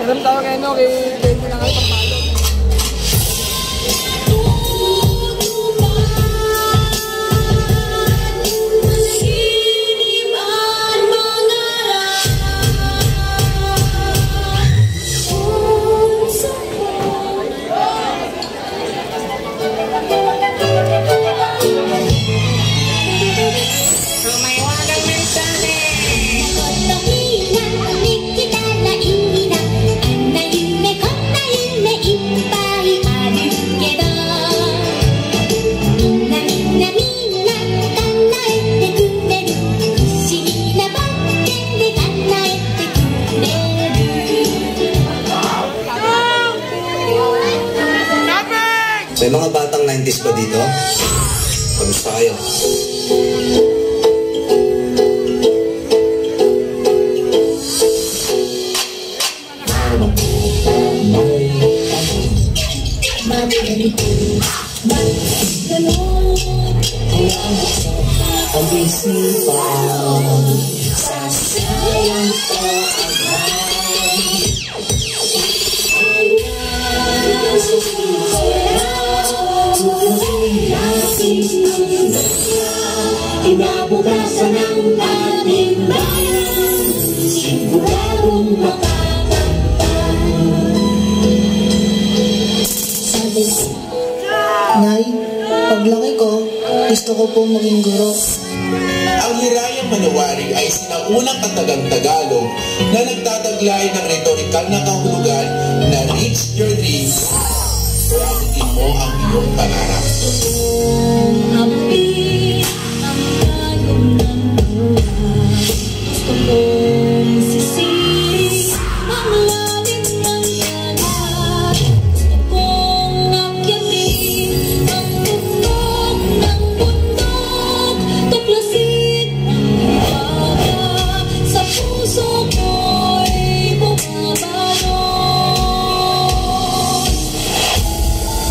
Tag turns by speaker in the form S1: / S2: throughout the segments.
S1: Alam tayo kayo, no? Kaya hindi na kayo pagpalo.
S2: May mga batang 90s ba dito? Kamusta kayo?
S3: Inabukasan ng ating bayan, siguradong makakamtan.
S4: Nay, paglaki ko, gusto ko po maging guro.
S5: Ang Hirayang Manawari ay sinaunang katagang Tagalog na nagtataglay ng retorikal na kahulugan na reach your dreams, pagiging mo ang iyong pangarap.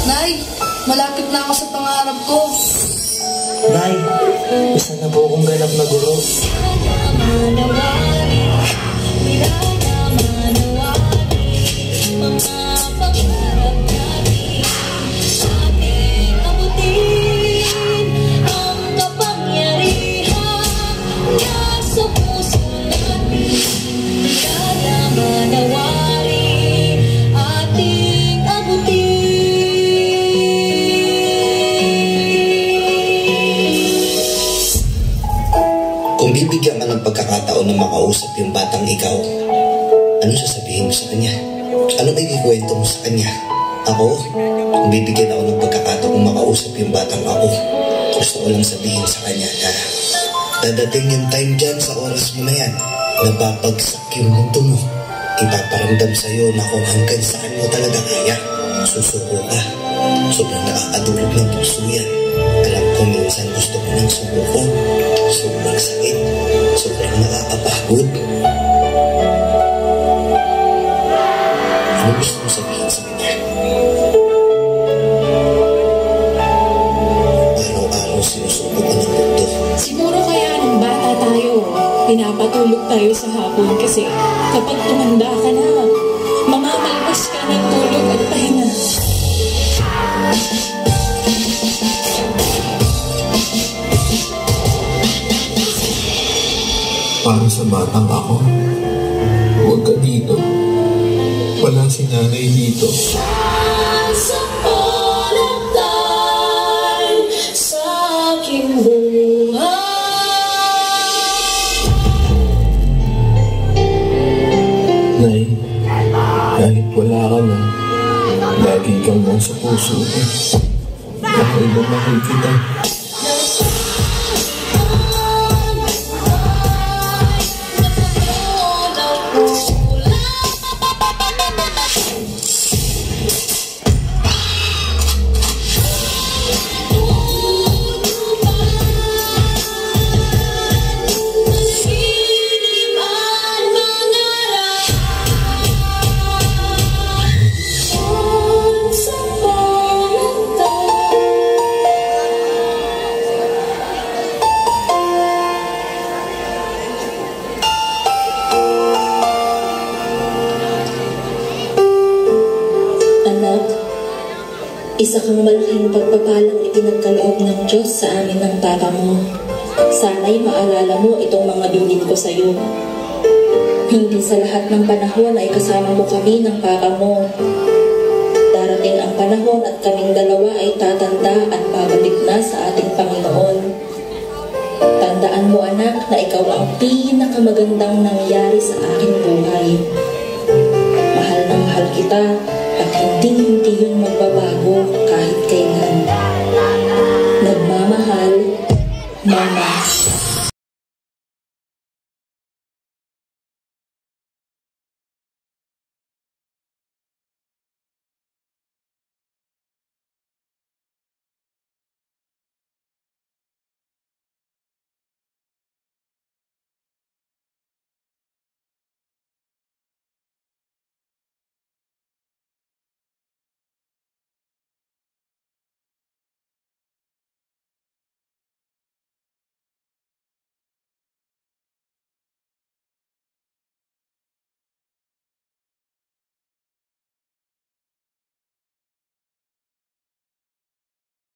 S4: Nay, malapit na ako sa pangarap ko.
S2: Nay, isa na po akong ganap na guro. Kung bibigyan ka ng pagkakataon na makausap yung batang ikaw, ano sasabihin mo sa kanya? Ano may ikwento mo sa kanya? Ako, kung bibigyan ako ng pagkakataon na makausap yung batang ako, gusto ko lang sabihin sa kanya na dadating yung time dyan sa oras mo na yan, nababagsak yung mundo mo. Ipaparamdam sa'yo na kung hanggang saan mo talaga kaya, susuko ka. Sobrang nakakadulog ng puso yan. Alam ko minsan gusto ko nang sumuko. Sobrang sakit. Sobrang nakakapagod. Ano gusto mo sabihin sa kanya? Araw-araw sinusuko ka ng mundo.
S3: Siguro kaya nung bata tayo, pinapatulog tayo sa hapon kasi kapag tumanda ka na, mamamalpas ka ng tulog at pahinga.
S5: Para sa batang ako, huwag ka dito. Wala si nanay dito.
S3: Sa palatay sa aking buhay.
S5: Nay, kahit wala ka na, lagi kang nasa puso ko. Mahal na mahal kita.
S3: Isa kang malaking pagpapalang ipinagkaloob ng Diyos sa amin ng papa mo. Sana'y maalala mo itong mga dulin ko sa iyo. Hindi sa lahat ng panahon ay kasama mo kami ng papa mo. Darating ang panahon at kaming dalawa ay tatanda at babalik na sa ating Panginoon. Tandaan mo anak na ikaw ang pinakamagandang nangyari sa aking buhay. Mahal na mahal kita at hindi yun